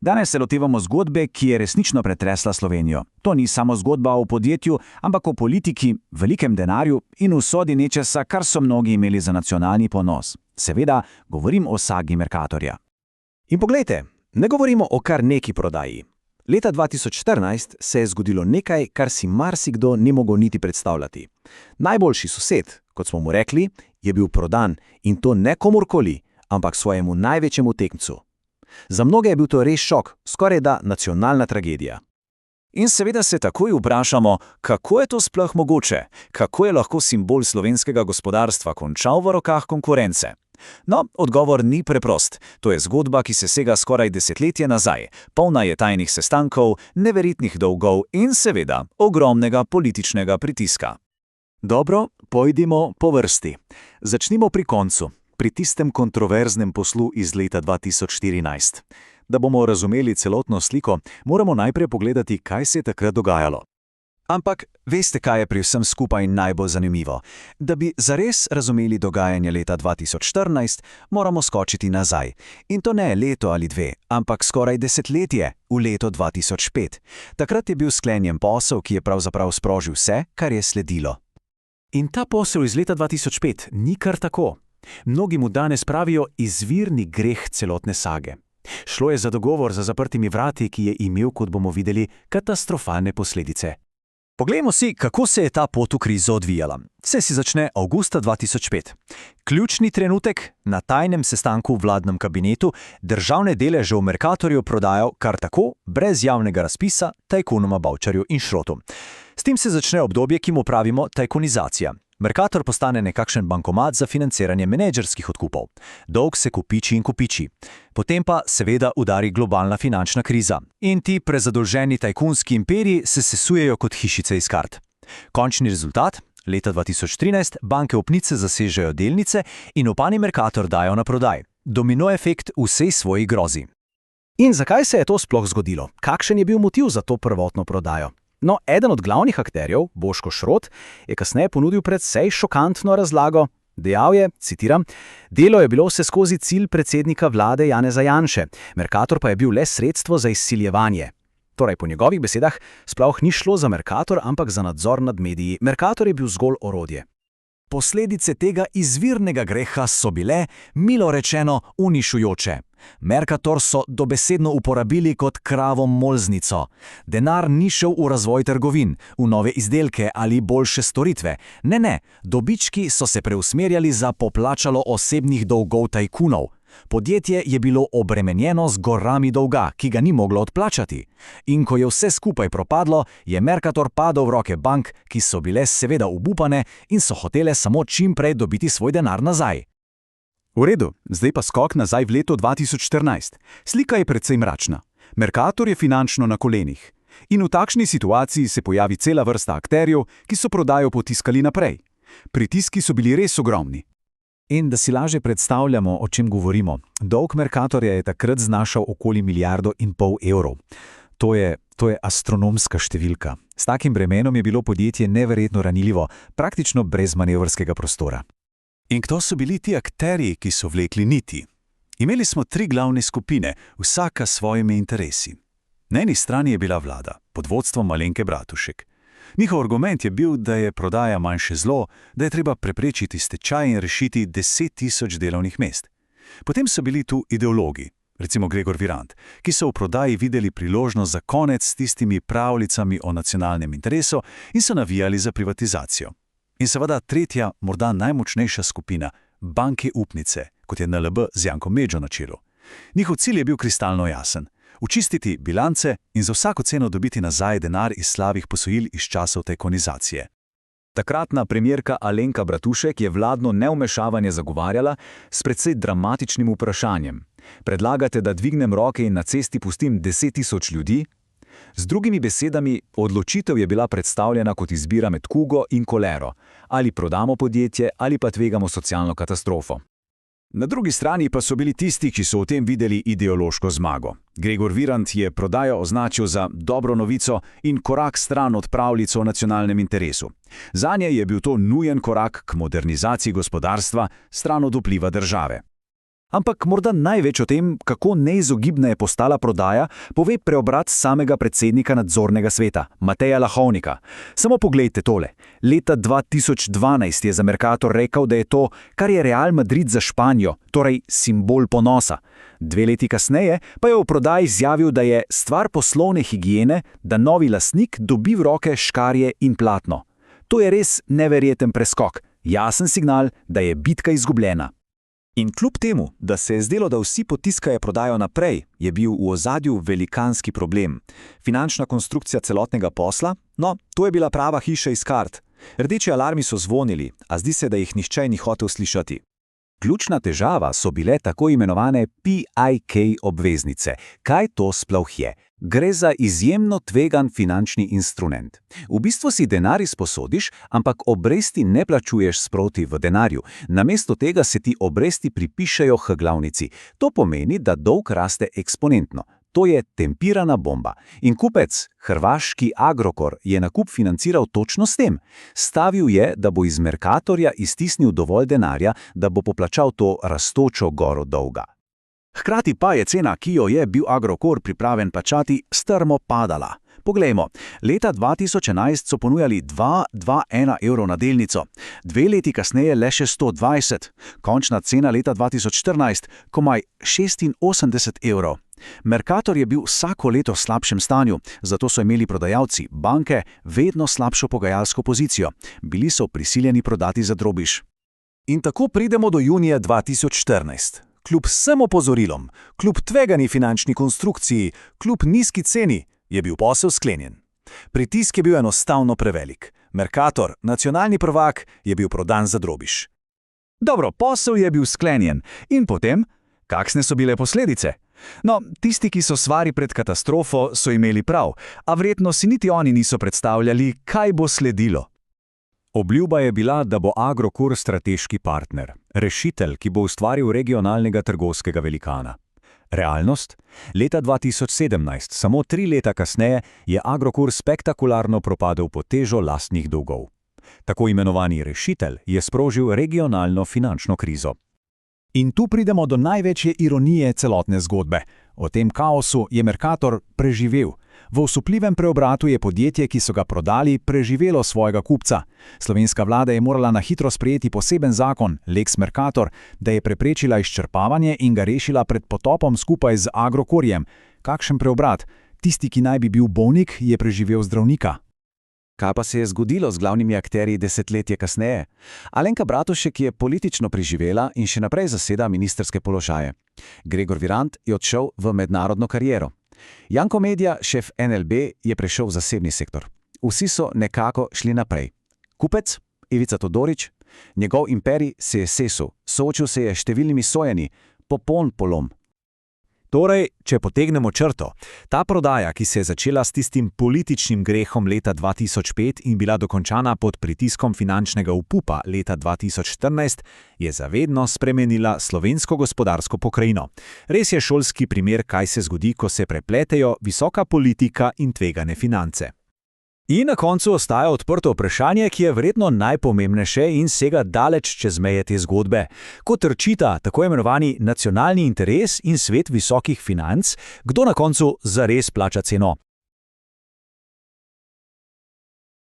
Danes se lotevamo zgodbe, ki je resnično pretresla Slovenijo. To ni samo zgodba o podjetju, ampak o politiki, velikem denarju in usodi nečesa, kar so mnogi imeli za nacionalni ponos. Seveda, govorim o sagi Mercatorja. In poglejte, ne govorimo o kar neki prodaji. Leta 2014 se je zgodilo nekaj, kar si marsikdo ni mogel niti predstavljati. Najboljši sosed, kot smo mu rekli, je bil prodan in to ne komurkoli, ampak svojemu največjemu tekmcu. Za mnoge je bil to res šok, skorajda nacionalna tragedija. In seveda se takoj vprašamo, kako je to sploh mogoče, kako je lahko simbol slovenskega gospodarstva končal v rokah konkurence. No, odgovor ni preprost. To je zgodba, ki se sega skoraj desetletje nazaj. Polna je tajnih sestankov, neverjetnih dolgov in seveda ogromnega političnega pritiska. Dobro, pojdimo po vrsti. Začnimo pri koncu, pri tistem kontroverznem poslu iz leta 2014. Da bomo razumeli celotno sliko, moramo najprej pogledati, kaj se je takrat dogajalo. Ampak veste, kaj je pri vsem skupaj najbolj zanimivo? Da bi zares razumeli dogajanje leta 2014, moramo skočiti nazaj. In to ne leto ali dve, ampak skoraj desetletje, v leto 2005. Takrat je bil sklenjen posel, ki je pravzaprav sprožil vse, kar je sledilo. In ta posel iz leta 2005 ni kar tako. Mnogi mu danes pravijo izvirni greh celotne sage. Šlo je za dogovor za zaprtimi vrati, ki je imel, kot bomo videli, katastrofalne posledice. Poglejmo si, kako se je ta pot v krizo odvijala. Vse si začne avgusta 2005. Ključni trenutek, na tajnem sestanku v vladnem kabinetu, državne deleže v Mercatorju prodajo kar tako, brez javnega razpisa, tajkunoma Bavčarju in Šrotu. S tem se začne obdobje, ki mu pravimo tajkunizacija. Mercator postane nekakšen bankomat za financiranje menedžerskih odkupov. Dolg se kopiči in kopiči. Potem pa seveda udari globalna finančna kriza. In ti prezadolženi tajkunski imperiji se sesujejo kot hišice iz kart. Končni rezultat? Leta 2013 banke upnice zasežejo delnice in upani Mercator dajo na prodaj. Domino efekt vsej svoji grozi. In zakaj se je to sploh zgodilo? Kakšen je bil motiv za to prvotno prodajo? No, eden od glavnih akterjev, Boško Šrot, je kasneje ponudil precej šokantno razlago. Dejal je, citiram, delo je bilo vseskozi cilj predsednika vlade Janeza Janše, Mercator pa je bil le sredstvo za izsiljevanje. Torej, po njegovih besedah, sploh ni šlo za Mercator, ampak za nadzor nad mediji. Mercator je bil zgolj orodje. Posledice tega izvirnega greha so bile, milo rečeno, unišujoče. Mercator so dobesedno uporabili kot kravo molznico. Denar ni šel v razvoj trgovin, v nove izdelke ali boljše storitve. Ne, dobički so se preusmerjali za poplačalo osebnih dolgov tajkunov. Podjetje je bilo obremenjeno z gorami dolga, ki ga ni moglo odplačati. In ko je vse skupaj propadlo, je Mercator padel v roke bank, ki so bile seveda obupane in so hotele samo čim prej dobiti svoj denar nazaj. V redu, zdaj pa skok nazaj v leto 2014. Slika je precej mračna. Mercator je finančno na kolenih. In v takšni situaciji se pojavi cela vrsta akterjev, ki so prodajo potiskali naprej. Pritiski so bili res ogromni. In da si lažje predstavljamo, o čem govorimo, dolg Mercatorja je takrat znašal okoli 1,5 milijarde evrov. To je astronomska številka. S takim bremenom je bilo podjetje neverjetno ranljivo, praktično brez manevrskega prostora. In kdo so bili ti akterji, ki so vlekli niti? Imeli smo 3 glavne skupine, vsaka s svojimi interesi. Na eni strani je bila vlada, pod vodstvom Alenke Bratušek. Njihov argument je bil, da je prodaja manjše zlo, da je treba preprečiti stečaj in rešiti 10.000 delovnih mest. Potem so bili tu ideologi, recimo Gregor Virant, ki so v prodaji videli priložnost za konec s tistimi pravljicami o nacionalnem interesu in so navijali za privatizacijo. In seveda tretja, morda najmočnejša skupina, banke upnice, kot je NLB z Jankom Medžo na čelu. Njihov cilj je bil kristalno jasen. Očistiti bilance in za vsako ceno dobiti nazaj denar iz slabih posojil iz časov tajkunizacije. Takratna premierka Alenka Bratušek je vladno nevmešavanje zagovarjala s precej dramatičnim vprašanjem. Predlagate, da dvignem roke in na cesti pustim 10.000 ljudi? Z drugimi besedami, odločitev je bila predstavljena kot izbira med kugo in kolero. Ali prodamo podjetje, ali pa tvegamo socialno katastrofo. Na drugi strani pa so bili tisti, ki so v tem videli ideološko zmago. Gregor Virant je prodajo označil za dobro novico in korak stran od pravljic o nacionalnem interesu. Zanje je bil to nujen korak k modernizaciji gospodarstva, stran od vpliva države. Ampak morda največ o tem, kako neizogibna je postala prodaja, pove preobrat samega predsednika nadzornega sveta, Mateja Lahovnika. Samo poglejte tole. Leta 2012 je za Mercator rekel, da je to, kar je Real Madrid za Španijo, torej simbol ponosa. 2 leti kasneje pa je v prodaji izjavil, da je stvar poslovne higiene, da novi lastnik dobi v roke škarje in platno. To je res neverjeten preskok, jasen signal, da je bitka izgubljena. In kljub temu, da se je zdelo, da vsi potiskajo prodajo naprej, je bil v ozadju velikanski problem. Finančna konstrukcija celotnega posla? No, to je bila prava hiša iz kart. Rdeči alarmi so zvonili, a zdi se, da jih nihče ni hotel slišati. Ključna težava so bile tako imenovane PIK obveznice. Kaj to sploh je? Gre za izjemno tvegan finančni instrument. V bistvu si denar izposodiš, ampak obresti ne plačuješ sproti v denarju. Namesto tega se ti obresti pripišejo h glavnici. To pomeni, da dolg raste eksponentno. To je tempirana bomba. In kupec, hrvaški Agrokor, je nakup financiral točno s tem. Stavil je, da bo iz Mercatorja iztisnil dovolj denarja, da bo poplačal to rastočo goro dolga. Hkrati pa je cena, ki jo je bil Agrokor pripravljen plačati, strmo padala. Poglejmo, leta 2011 so ponujali 2,21 evrov na delnico, 2 leti kasneje le še 120, končna cena leta 2014 komaj 86 evrov. Mercator je bil vsako leto v slabšem stanju, zato so imeli prodajalci, banke, vedno slabšo pogajalsko pozicijo. Bili so prisiljeni prodati za drobiž. In tako pridemo do junija 2014. Kljub vsem opozorilom, kljub tvegani finančni konstrukciji, kljub nizki ceni, je bil posel sklenjen. Pritisk je bil enostavno prevelik. Mercator, nacionalni prvak, je bil prodan za drobiž. Dobro, posel je bil sklenjen. In potem, kakšne so bile posledice? No, tisti, ki so svari pred katastrofo, so imeli prav, a verjetno si niti oni niso predstavljali, kaj bo sledilo. Obljuba je bila, da bo Agrokor strateški partner, rešitelj, ki bo ustvaril regionalnega trgovskega velikana. Realnost? Leta 2017, samo 3 leta kasneje, je Agrokor spektakularno propadel pod težo lastnih dolgov. Tako imenovani rešitelj je sprožil regionalno finančno krizo. In tu pridemo do največje ironije celotne zgodbe. O tem kaosu je Mercator preživel. V osupljivem preobratu je podjetje, ki so ga prodali, preživelo svojega kupca. Slovenska vlada je morala na hitro sprejeti poseben zakon, Lex Mercator, da je preprečila izčrpavanje in ga rešila pred potopom skupaj z Agrokorjem. Kakšen preobrat? Tisti, ki naj bi bil bolnik, je preživel zdravnika. Kaj pa se je zgodilo z glavnimi akterji desetletje kasneje? Alenka Bratušek je politično preživela in še naprej zaseda ministrske položaje. Gregor Virant je odšel v mednarodno kariero. Janko Medja, šef NLB, je prešel v zasebni sektor. Vsi so nekako šli naprej. Kupec, Ivica Todorić, njegov imperij se je sesul, soočil se je s številnimi sojenji, popoln polom. Torej, če potegnemo črto, ta prodaja, ki se je začela s tistim političnim grehom leta 2005 in bila dokončana pod pritiskom finančnega upupa leta 2014, je zavedno spremenila slovensko gospodarsko pokrajino. Res je šolski primer, kaj se zgodi, ko se prepletejo visoka politika in tvegane finance. In na koncu ostaja odprto vprašanje, ki je verjetno najpomembnejše in sega daleč čez meje te zgodbe. Ko trčita tako imenovani nacionalni interes in svet visokih financ, kdo na koncu zares plača ceno?